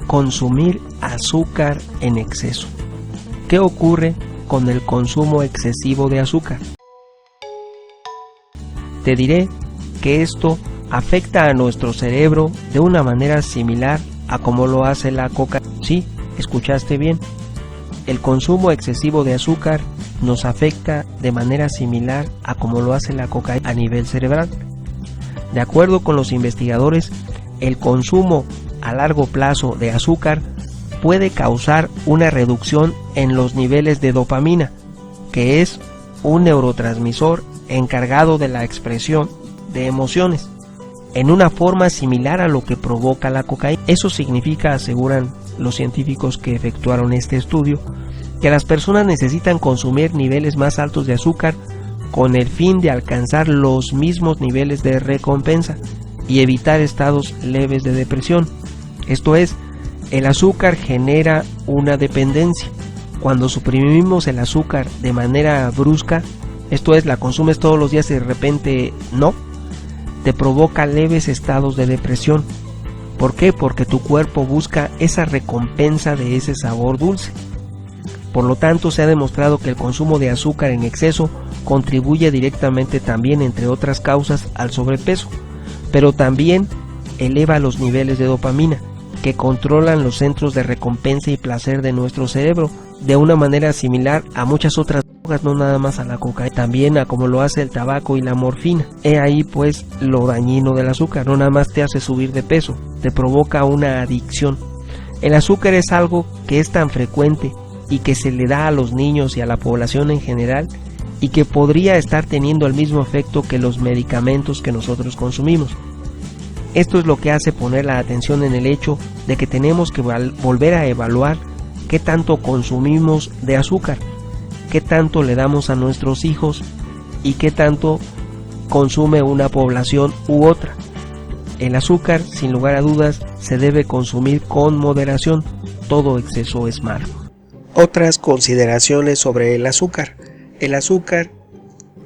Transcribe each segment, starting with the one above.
consumir azúcar en exceso. ¿Qué ocurre con el consumo excesivo de azúcar? Te diré que esto afecta a nuestro cerebro de una manera similar a como lo hace la cocaína. Sí, escuchaste bien. El consumo excesivo de azúcar nos afecta de manera similar a como lo hace la cocaína a nivel cerebral. De acuerdo con los investigadores, el consumo a largo plazo de azúcar puede causar una reducción en los niveles de dopamina, que es un neurotransmisor encargado de la expresión de emociones, en una forma similar a lo que provoca la cocaína. Eso significa, aseguran los científicos que efectuaron este estudio, que las personas necesitan consumir niveles más altos de azúcar con el fin de alcanzar los mismos niveles de recompensa y evitar estados leves de depresión. Esto es, el azúcar genera una dependencia. Cuando suprimimos el azúcar de manera brusca, esto es, la consumes todos los días y de repente no, te provoca leves estados de depresión. ¿Por qué? Porque tu cuerpo busca esa recompensa de ese sabor dulce. Por lo tanto, se ha demostrado que el consumo de azúcar en exceso contribuye directamente también, entre otras causas, al sobrepeso, pero también eleva los niveles de dopamina, que controlan los centros de recompensa y placer de nuestro cerebro, de una manera similar a muchas otras drogas, no nada más a la cocaína, también a como lo hace el tabaco y la morfina. He ahí pues lo dañino del azúcar, no nada más te hace subir de peso, te provoca una adicción. El azúcar es algo que es tan frecuente y que se le da a los niños y a la población en general, y que podría estar teniendo el mismo efecto que los medicamentos que nosotros consumimos. Esto es lo que hace poner la atención en el hecho de que tenemos que volver a evaluar qué tanto consumimos de azúcar, qué tanto le damos a nuestros hijos y qué tanto consume una población u otra. El azúcar, sin lugar a dudas, se debe consumir con moderación. Todo exceso es malo. Otras consideraciones sobre el azúcar. El azúcar,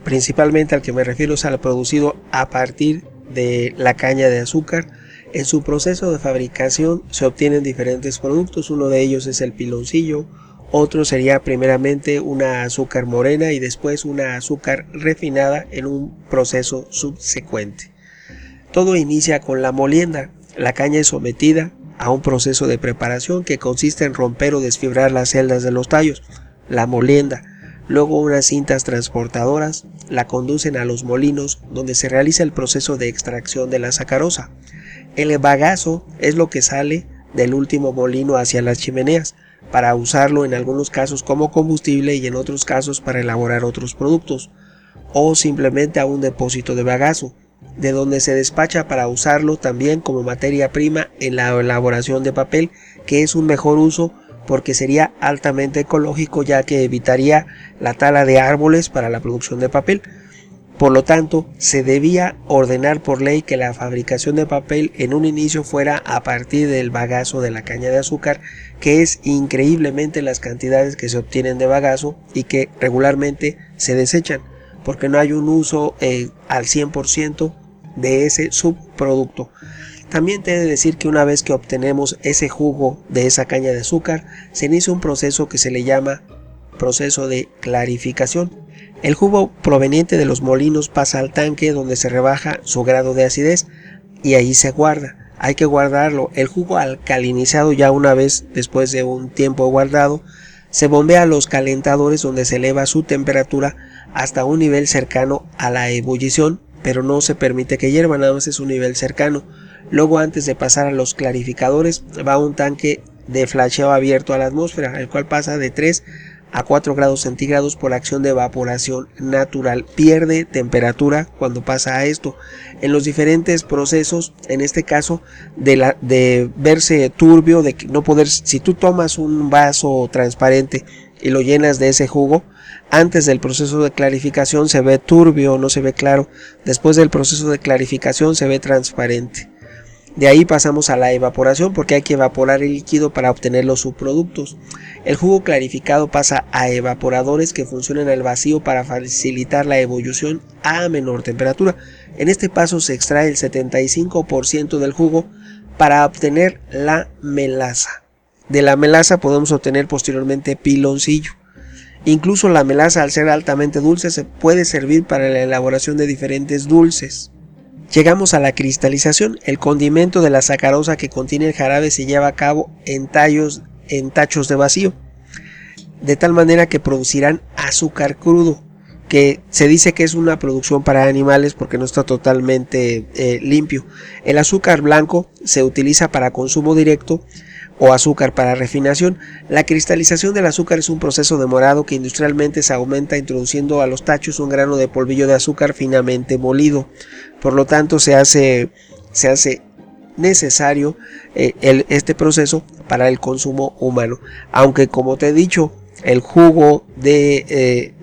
principalmente al que me refiero, es al producido a partir de la caña de azúcar. En su proceso de fabricación se obtienen diferentes productos. Uno de ellos es el piloncillo, otro sería primeramente una azúcar morena y después una azúcar refinada en un proceso subsecuente. Todo inicia con la molienda. La caña es sometida a un proceso de preparación que consiste en romper o desfibrar las celdas de los tallos, la molienda. Luego unas cintas transportadoras la conducen a los molinos, donde se realiza el proceso de extracción de la sacarosa. El bagazo es lo que sale del último molino hacia las chimeneas, para usarlo en algunos casos como combustible y en otros casos para elaborar otros productos, o simplemente a un depósito de bagazo, de donde se despacha para usarlo también como materia prima en la elaboración de papel, que es un mejor uso porque sería altamente ecológico, ya que evitaría la tala de árboles para la producción de papel. Por lo tanto, se debía ordenar por ley que la fabricación de papel en un inicio fuera a partir del bagazo de la caña de azúcar, que es increíblemente las cantidades que se obtienen de bagazo y que regularmente se desechan, porque no hay un uso al 100% de ese subproducto. También te he de decir que una vez que obtenemos ese jugo de esa caña de azúcar, se inicia un proceso que se le llama proceso de clarificación. El jugo proveniente de los molinos pasa al tanque, donde se rebaja su grado de acidez y ahí se guarda. Hay que guardarlo. El jugo alcalinizado, ya una vez después de un tiempo guardado, se bombea a los calentadores, donde se eleva su temperatura hasta un nivel cercano a la ebullición, pero no se permite que hierva, nada más es un nivel cercano. Luego, antes de pasar a los clarificadores, va un tanque de flasheo abierto a la atmósfera, el cual pasa de 3 a 4 grados centígrados por acción de evaporación natural. Pierde temperatura cuando pasa a esto. En los diferentes procesos, en este caso de verse turbio, de no poder, si tú tomas un vaso transparente y lo llenas de ese jugo, antes del proceso de clarificación se ve turbio, no se ve claro. Después del proceso de clarificación se ve transparente. De ahí pasamos a la evaporación, porque hay que evaporar el líquido para obtener los subproductos. El jugo clarificado pasa a evaporadores que funcionan al vacío para facilitar la ebullición a menor temperatura. En este paso se extrae el 75% del jugo para obtener la melaza. De la melaza podemos obtener posteriormente piloncillo. Incluso la melaza, al ser altamente dulce, se puede servir para la elaboración de diferentes dulces. Llegamos a la cristalización. El condimento de la sacarosa que contiene el jarabe se lleva a cabo en tachos de vacío, de tal manera que producirán azúcar crudo, que se dice que es una producción para animales porque no está totalmente limpio. El azúcar blanco se utiliza para consumo directo o azúcar para refinación. La cristalización del azúcar es un proceso demorado que industrialmente se aumenta introduciendo a los tachos un grano de polvillo de azúcar finamente molido. Por lo tanto, se hace necesario este proceso para el consumo humano. Aunque, como te he dicho, el jugo de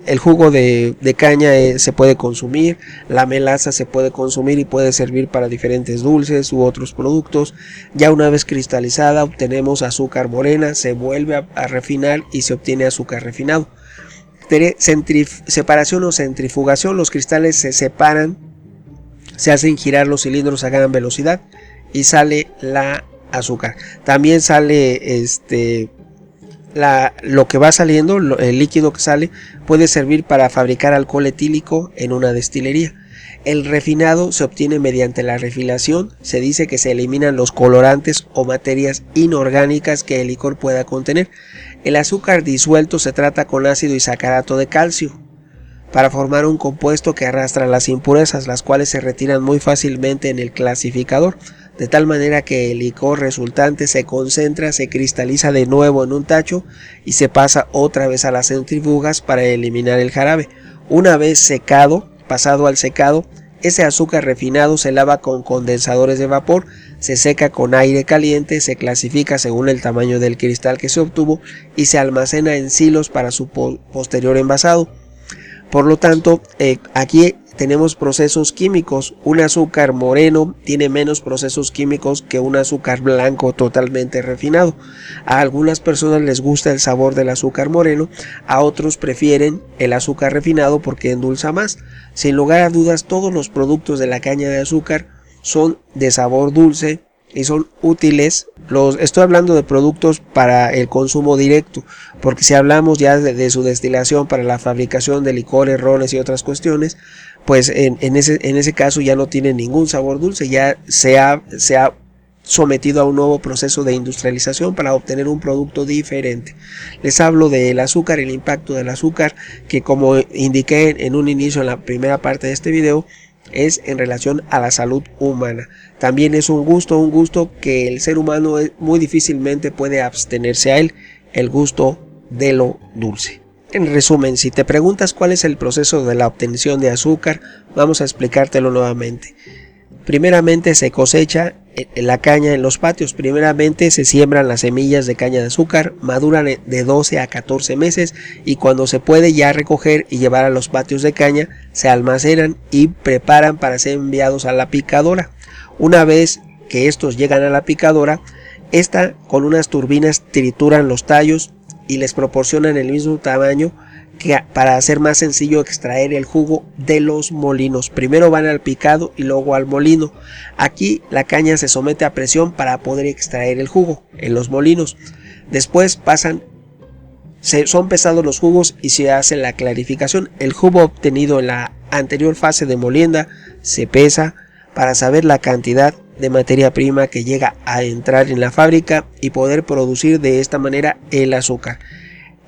caña se puede consumir, la melaza se puede consumir y puede servir para diferentes dulces u otros productos. Ya una vez cristalizada obtenemos azúcar morena, se vuelve a refinar y se obtiene azúcar refinado. Separación o centrifugación: los cristales se separan, se hacen girar los cilindros a gran velocidad y sale la azúcar. También sale lo que va saliendo, el líquido que sale, puede servir para fabricar alcohol etílico en una destilería. El refinado se obtiene mediante la refinación. Se dice que se eliminan los colorantes o materias inorgánicas que el licor pueda contener. El azúcar disuelto se trata con ácido isacarato de calcio para formar un compuesto que arrastra las impurezas, las cuales se retiran muy fácilmente en el clasificador, de tal manera que el licor resultante se concentra, se cristaliza de nuevo en un tacho y se pasa otra vez a las centrífugas para eliminar el jarabe. Una vez pasado al secado, ese azúcar refinado se lava con condensadores de vapor, se seca con aire caliente, se clasifica según el tamaño del cristal que se obtuvo y se almacena en silos para su posterior envasado. Por lo tanto, aquí tenemos procesos químicos. Un azúcar moreno tiene menos procesos químicos que un azúcar blanco totalmente refinado. A algunas personas les gusta el sabor del azúcar moreno, a otros prefieren el azúcar refinado porque endulza más. Sin lugar a dudas, todos los productos de la caña de azúcar son de sabor dulce y son útiles. Estoy hablando de productos para el consumo directo, porque si hablamos ya de su destilación para la fabricación de licores, rones y otras cuestiones, pues en ese caso ya no tiene ningún sabor dulce, ya se ha sometido a un nuevo proceso de industrialización para obtener un producto diferente. Les hablo del azúcar, el impacto del azúcar, que como indiqué en un inicio en la primera parte de este video, es en relación a la salud humana. También es un gusto que el ser humano muy difícilmente puede abstenerse a él, el gusto de lo dulce. En resumen, si te preguntas cuál es el proceso de la obtención de azúcar, vamos a explicártelo nuevamente. Primeramente se cosecha la caña en los patios. Primeramente se siembran las semillas de caña de azúcar, maduran de 12 a 14 meses y cuando se puede ya recoger y llevar a los patios de caña, se almacenan y preparan para ser enviados a la picadora. Una vez que estos llegan a la picadora, esta con unas turbinas trituran los tallos y les proporcionan el mismo tamaño para hacer más sencillo extraer el jugo de los molinos. Primero van al picado y luego al molino. Aquí la caña se somete a presión para poder extraer el jugo en los molinos. Después son pesados los jugos y se hace la clarificación. El jugo obtenido en la anterior fase de molienda se pesa para saber la cantidad de materia prima que llega a entrar en la fábrica y poder producir de esta manera el azúcar.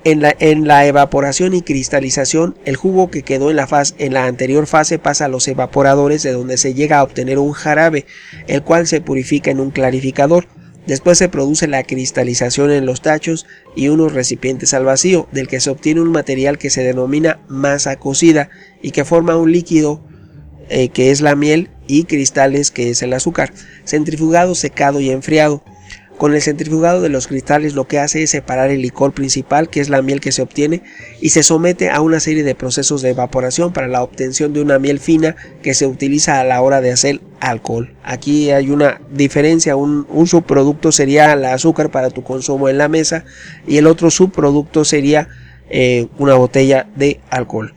En la evaporación y cristalización, el jugo que quedó en la anterior fase pasa a los evaporadores, de donde se llega a obtener un jarabe, el cual se purifica en un clarificador. Después se produce la cristalización en los tachos y unos recipientes al vacío, del que se obtiene un material que se denomina masa cocida y que forma un líquido que es la miel, y cristales, que es el azúcar. Centrifugado, secado y enfriado. Con el centrifugado de los cristales lo que hace es separar el licor principal, que es la miel que se obtiene, y se somete a una serie de procesos de evaporación para la obtención de una miel fina que se utiliza a la hora de hacer alcohol. Aquí hay una diferencia. Un subproducto sería el azúcar para tu consumo en la mesa y el otro subproducto sería una botella de alcohol.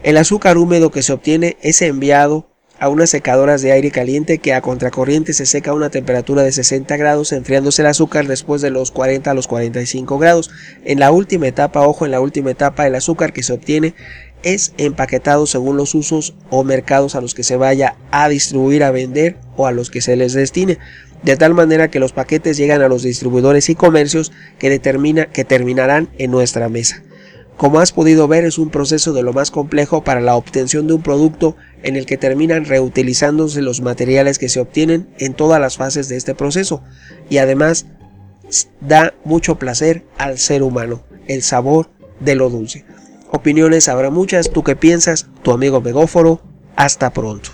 El azúcar húmedo que se obtiene es enviado a unas secadoras de aire caliente que a contracorriente se seca a una temperatura de 60 grados, enfriándose el azúcar después de los 40 a los 45 grados. En la última etapa, ojo, en la última etapa, el azúcar que se obtiene es empaquetado según los usos o mercados a los que se vaya a distribuir, a vender o a los que se les destine, de tal manera que los paquetes llegan a los distribuidores y comercios que terminarán en nuestra mesa. Como has podido ver, es un proceso de lo más complejo para la obtención de un producto en el que terminan reutilizándose los materiales que se obtienen en todas las fases de este proceso, y además da mucho placer al ser humano, el sabor de lo dulce. Opiniones habrá muchas. ¿Tú qué piensas? Tu amigo Megóforo. Hasta pronto.